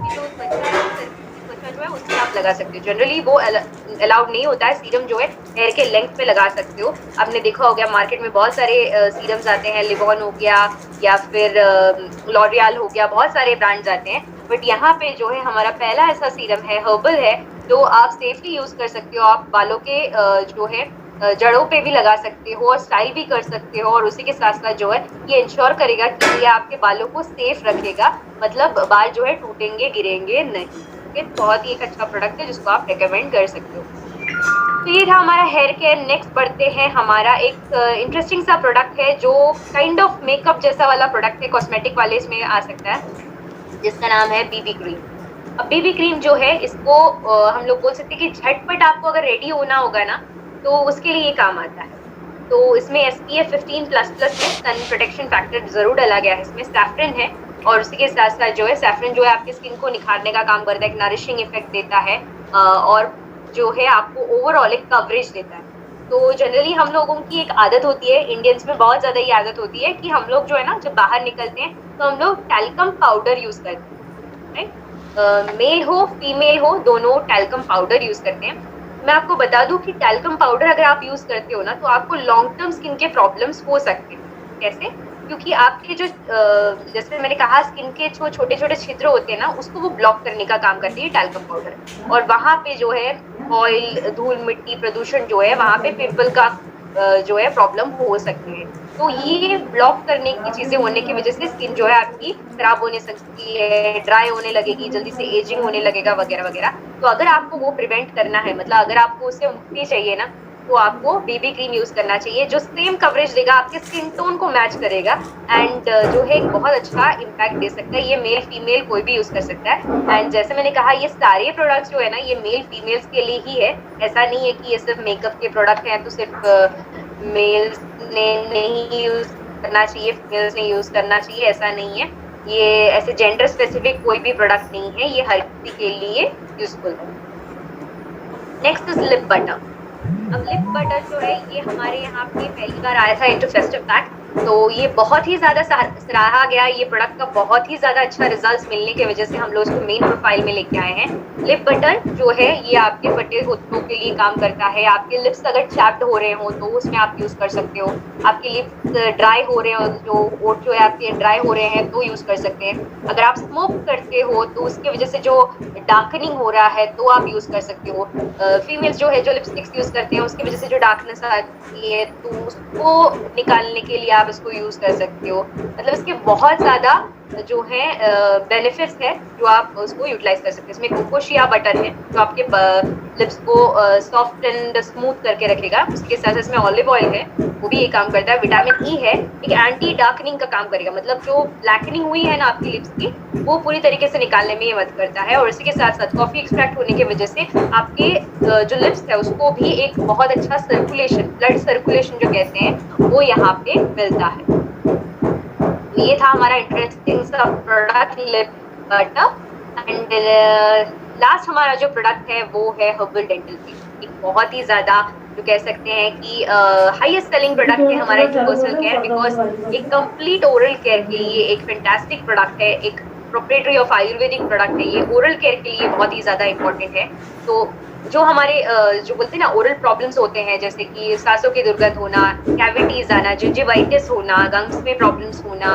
जो त्वचा है, त्वचा जो है उसमें आप लगा सकते हो। जनरली वो अलाउड नहीं होता है, सीरम जो है हेयर के लेंथ पे लगा सकते हो। आपने देखा हो गया मार्केट में बहुत सारे सीरम्स आते हैं, लिवॉन हो गया या फिर लॉरियल हो गया, बहुत सारे ब्रांड्स आते हैं। बट यहाँ पे जो है हमारा पहला ऐसा सीरम है, हर्बल है, जो आप सेफली यूज कर सकते हो। आप बालों के जो है जड़ों पे भी लगा सकते हो और स्टाइल भी कर सकते हो, और उसी के साथ साथ जो है ये इंश्योर करेगा कि ये आपके बालों को सेफ रखेगा, मतलब बाल जो है टूटेंगे गिरेंगे नहीं। ओके, बहुत ही एक अच्छा प्रोडक्ट है जिसको आप रिकमेंड कर सकते हो। तो ये था हमारा हेयर केयर। नेक्स्ट बढ़ते हैं, हमारा एक इंटरेस्टिंग सा प्रोडक्ट है जो काइंड ऑफ मेकअप जैसा वाला प्रोडक्ट है, कॉस्मेटिक वाले इसमें आ सकता है, जिसका नाम है बीबी क्रीम। अब बीबी क्रीम जो है इसको हम लोग बोल सकते हैं कि झटपट आपको अगर रेडी होना होगा ना तो उसके लिए ये काम आता है। तो इसमें SPF 15++ है, सन प्रोटेक्शन फैक्टर जरूर डाला गया है, इसमें सैफरन है, और उसी के साथ साथ जो है सैफरन जो है आपकी स्किन को निखारने का काम करता है, एक नरिशिंग इफेक्ट देता है, और जो है आपको ओवरऑल एक कवरेज देता है। तो जनरली हम लोगों की एक आदत होती है, इंडियंस में बहुत ज्यादा ये आदत होती है कि हम लोग जो है ना जब बाहर निकलते हैं तो हम लोग टैल्कम पाउडर यूज करते हैं, राइट? मेल हो फीमेल हो दोनों टैल्कम पाउडर यूज करते हैं। मैं आपको बता दूं कि टैल्कम पाउडर अगर आप यूज करते हो ना तो आपको लॉन्ग टर्म स्किन के प्रॉब्लम्स हो सकते हैं। कैसे? क्योंकि आपके जो जैसे मैंने कहा स्किन के जो छोटे छोटे छिद्र होते हैं ना उसको वो ब्लॉक करने का काम करती है टैल्कम पाउडर, और वहां पे जो है ऑयल, धूल मिट्टी, प्रदूषण जो है वहां पे पिंपल का जो है प्रॉब्लम हो सकती है। तो ये ब्लॉक करने की चीजें होने की वजह से स्किन जो है आपकी खराब होने सकती है, ड्राई होने लगेगी, जल्दी से एजिंग होने लगेगा वगैरह वगैरह। तो अगर आपको वो प्रिवेंट करना है, मतलब अगर आपको उससे मुक्ति चाहिए ना, तो आपको बीबी क्रीम यूज करना चाहिए जो सेम कवरेज देगा, आपके स्किन टोन को मैच करेगा, एंड जो है एक बहुत अच्छा इम्पैक्ट दे सकता है। ये मेल फीमेल कोई भी यूज कर सकता है। एंड जैसे मैंने कहा ये सारे प्रोडक्ट्स जो है ना ये मेल फीमेल्स के लिए ही है, ऐसा नहीं है कि ये सिर्फ मेकअप के प्रोडक्ट हैं तो सिर्फ मेल्स ने नहीं यूज करना चाहिए, फीमेल्स ने यूज करना चाहिए, ऐसा नहीं है। ये ऐसे जेंडर स्पेसिफिक कोई भी प्रोडक्ट नहीं है, ये हर किसी के लिए यूजफुल है। Next is lip butter. अब लिप बटर जो है ये हमारे यहाँ पे पहली बार आया था इनटू फेस्टिव पैक, तो ये बहुत ही ज्यादा सराहा गया। ये प्रोडक्ट का बहुत ही ज्यादा अच्छा रिजल्ट्स मिलने की वजह से हम लोग इसको मेन प्रोफाइल में लेके आए हैं। लिप बटर जो है ये आपके फटे होठों के लिए काम करता है। आपके लिप्स अगर चैप्ड हो रहे हो तो उसमें आप यूज कर सकते हो। आपके लिप्स ड्राई हो रहे हो, जो होठ जो है आपके ड्राई हो रहे हैं तो यूज कर सकते हैं। अगर आप स्मोक करते हो तो उसकी वजह से जो डार्कनिंग हो रहा है तो आप यूज कर सकते हो। फीमेल्स जो है जो लिपस्टिक्स यूज करते हैं उसकी वजह से जो डार्कनेस आती है तो उसको निकालने के लिए आप इसको यूज कर सकते हो। मतलब इसके बहुत ज्यादा जो है बेनिफिट्स है जो आप उसको यूटिलाइज कर सकते हैं। इसमें कोकोशिया बटर है जो आपके लिप्स को सॉफ्ट एंड स्मूथ करके रखेगा। उसके साथ इसमें ऑलिव ऑयल है, वो भी ये काम करता है। विटामिन ई है, एक एंटी डार्कनिंग का काम करेगा, मतलब जो ब्लैकनिंग हुई है ना आपकी लिप्स की वो पूरी तरीके से निकालने में ये मदद करता है। और इसी के साथ साथ कॉफी एक्सट्रैक्ट होने की वजह से आपके जो लिप्स है उसको भी एक बहुत अच्छा सर्कुलेशन, ब्लड सर्कुलेशन जो कहते हैं वो यहाँ पे मिलता है। तो ये था हमारा इंटरेस्टिंग सा product lip butter. And last हमारा जो प्रोडक्ट है वो है हर्बल डेंटल पेस्ट। एक बहुत ही ज्यादा जो कह सकते हैं कि हाईएस्ट सेलिंग प्रोडक्ट है हमारा पर्सनल केयर, बिकॉज एक कंप्लीट ओरल केयर के लिए एक फैंटास्टिक प्रोडक्ट है, एक प्रोप्राइटरी ऑफ आयुर्वेदिक प्रोडक्ट है। ये ओरल केयर के लिए बहुत ही ज्यादा इंपॉर्टेंट है। तो जो हमारे जो बोलते हैं ना ओरल प्रॉब्लम्स होते हैं, जैसे कि सांसों की दुर्गंध होना, कैविटीज आना, जिंजिवाइटिस होना, गम्स में प्रॉब्लम्स होना,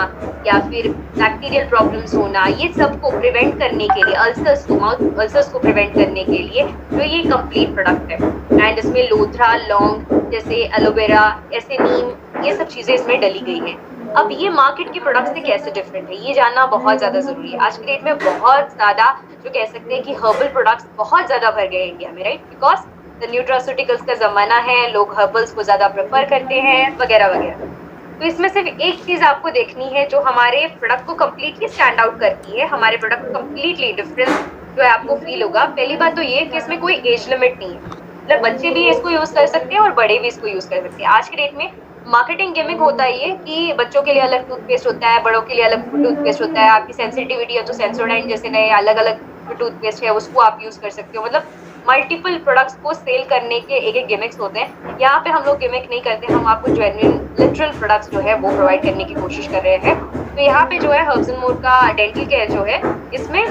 या फिर बैक्टीरियल प्रॉब्लम्स होना, ये सब को प्रिवेंट करने के लिए, अल्सर्स को, माउथ अल्सर्स को प्रिवेंट करने के लिए जो ये कंप्लीट प्रोडक्ट है। एंड इसमें लोथरा, लौंग, जैसे एलोवेरा, ऐसे नीम, ये सब चीजें इसमें डली गई हैं। अब ये मार्केट के प्रोडक्ट्स से कैसे डिफरेंट है ये जानना बहुत ज्यादा जरूरी है। आज के डेट में बहुत ज्यादा जो कह सकते हैं कि हर्बल प्रोडक्ट्स बहुत ज्यादा भर गए इंडिया में, राइट? बिकॉज द न्यूट्रास्यूटिकल्स का जमाना है, लोग हर्बल्स को ज्यादा प्रेफर करते हैं वगैरह वगैरह। तो इसमें सिर्फ एक चीज आपको देखनी है जो हमारे प्रोडक्ट को कम्प्लीटली स्टैंड आउट करती है, हमारे प्रोडक्ट कम्प्लीटली डिफरेंस जो है आपको फील होगा। पहली बात तो ये कि इसमें कोई एज लिमिट नहीं है, मतलब बच्चे भी इसको यूज कर सकते हैं और बड़े भी इसको यूज कर सकते हैं। आज के डेट में मार्केटिंग गिमिक होता है ये कि बच्चों के लिए अलग टूथपेस्ट होता है, बड़ों के लिए अलग टूथपेस्ट होता है। आपकी सेंसिटिविटी है तो सेंसोडाइन जैसे नए अलग अलग टूथपेस्ट है उसको आप यूज कर सकते हो। मतलब मल्टीपल प्रोडक्ट्स को सेल करने के एक एक गिमिक्स होते हैं। यहाँ पे हम लोग गिमिक नहीं करते, हम आपको जेन्युइन लिटरल प्रोडक्ट्स जो है वो प्रोवाइड करने की कोशिश कर रहे हैं। तो यहाँ पे जो है हर्ब्स एंड मोर का डेंटल केयर जो है इसमें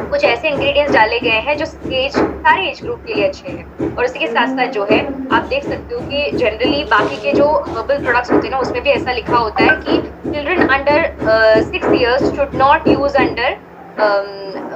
कुछ ऐसे इंग्रेडिएंट्स डाले गए हैं जो सारे एज ग्रुप के लिए अच्छे हैं। और इसी के साथ-साथ जो है आप देख सकते हो कि जनरली बाकी के जो हर्बल प्रोडक्ट्स होते हैं ना, उसमें भी ऐसा लिखा होता है कि children under 6 years should not use under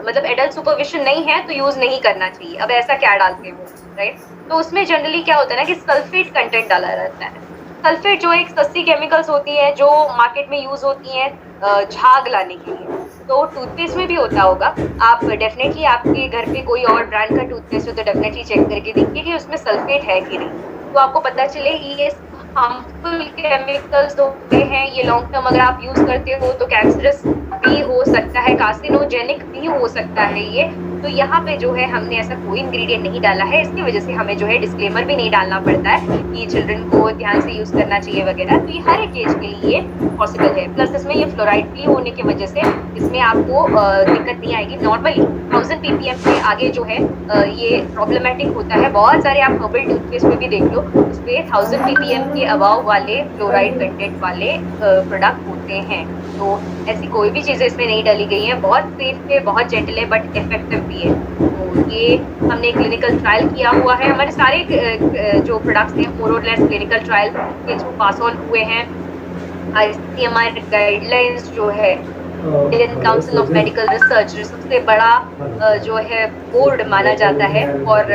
मतलब एडल्ट सुपरविजन नहीं है तो यूज़ नहीं करना चाहिए। अब ऐसा क्या डालते हैं वो, राइट? तो उसमें जनरली क्या होता है ना कि सल्फेट कंटेंट डाला रहता है। सल्फेट जो एक सस्ती केमिकल्स होती है जो मार्केट में यूज़ होती हैं झाग लाने के लिए। तो टूथपेस्ट में भी होता होगा। आप डेफ़िनेटली आपके घर पे कोई और ब्रांड का टूथपेस्ट हो तो डेफ़िनेटली चेक करके देखिए कि उसमें सल्फ़ेट है कि नहीं। तो आपको पता चले ये हार्मफुल केमिकल्स होते हैं, ये लॉन्ग टर्म अगर आप यूज़ करते हो तो कैंसरस भी हो सकता है, कार्सिनोजेनिक भी हो सकता है ये। तो यहाँ पे जो है हमने ऐसा कोई इंग्रेडिएंट नहीं डाला है, इसकी वजह से हमें जो है डिस्क्लेमर भी नहीं डालना पड़ता है कि चिल्ड्रन को ध्यान से यूज़ करना चाहिए वगैरह। तो ये हर एक एज के लिए पॉसिबल है। प्लस इसमें ये फ्लोराइड फ्री होने की वजह से इसमें आपको दिक्कत नहीं आएगी। नॉर्मली 1000 पीपीएम से आगे जो है ये प्रॉब्लमैटिक होता है। बहुत सारे आप हर्बल टूथपेस्ट में भी देख लो, उसपे 1000 पीपीएम के अबव वाले फ्लोराइड कंटेंट वाले प्रोडक्ट होते हैं। तो ऐसी कोई भी चीज़ें इसमें नहीं डाली गई हैं। बहुत सेफ है, बहुत जेंटल है बट इफेक्टिव भी है। तो ये हमने क्लिनिकल ट्रायल किया हुआ है। हमारे सारे जो प्रोडक्ट्स हैं मोर और लेस क्लिनिकल ट्रायल के थ्रू पास ऑन हुए हैं। आईसीएमआर गाइडलाइंस जो है Indian council of medical research जो सबसे बड़ा जो है बोर्ड माना जाता है फॉर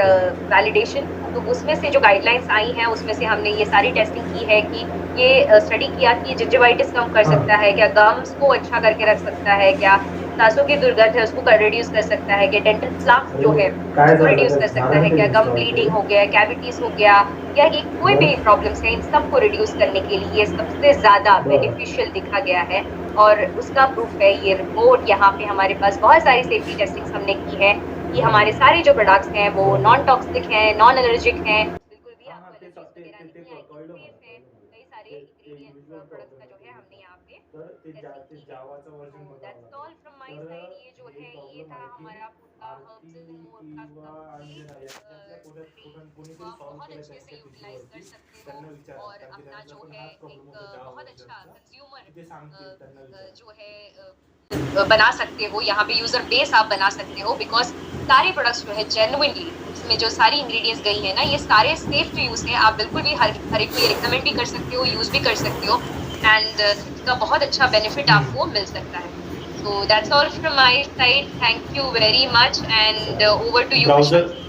वैलिडेशन, तो उसमें से जो गाइडलाइंस आई हैं उसमें से हमने ये सारी टेस्टिंग की है कि ये स्टडी किया कि जिंजिवाइटिस कम कर सकता है क्या, गम्स को अच्छा करके रख सकता है क्या, सांसों की दुर्गंध है उसको रिड्यूस कर सकता है क्या, डेंटल प्लाक जो है उसको रिड्यूस कर सकता है क्या, गम ब्लीडिंग हो गया, कैविटीज हो गया, या ये कोई भी प्रॉब्लम्स है इन सबको रिड्यूस करने के लिए सबसे ज़्यादा बेनिफिशियल दिखा गया है। और उसका प्रूफ है ये रिपोर्ट। यहाँ पे हमारे पास बहुत सारी सेफ्टी टेस्टिंग्स हमने की है कि हमारे सारे जो प्रोडक्ट्स हैं वो नॉन टॉक्सिक हैं, नॉन एलर्जिक हैं, बिल्कुल भी हां, हां. आपको एलर्जीज वगैरह नहीं आएगी, कळलं मला, सेफ है। कळलं मला. कई सारे ते इंग्रेडिएंट्स इंग्लिश वर्ड प्रोडक्ट्स का जो है वापरलं हमने तुम्ही. यहाँ पे तर टेस्टिंग ते की है। जावाचं तो व्हर्जन बघावं दैट्स लागेल. ऑल फ्रॉम माय तर साइड। ये जो हे है ये प्रॉब्लेम था आहे की हमारा पूरा आरती हर्ब्स एंड मोर का किंवा कंप्लीट अंजना यातल्या रेंज को कोणीतरी आप सॉल्व्ह बहुत केलंय अच्छे से त्यांच्या यूटिलाइज कर पीसीवरती. सकते हो त्यांना विचारा, और कारण की अपना त्यांचा जो पण है हाच प्रॉब्लेम एक होता जावा बहुत अच्छा व्हर्जनचा. कंज्यूमर की ते सांगतील, त्यांना विचारा. जो है बना सकते हो। यहाँ पे यूजर बेस आप बना सकते हो बिकॉज सारे प्रोडक्ट्स जो है जेन्युइनली इसमें जो सारी इंग्रेडिएंट्स गई है ना ये सारे सेफ टू यूज़ हैं। आप बिल्कुल भी हर एक को ये रिकमेंड भी कर सकते हो, यूज़ भी कर सकते हो एंड इसका बहुत अच्छा बेनिफिट आपको मिल सकता है। So that's all from my side. Thank you very much and over to you, browser Prashant.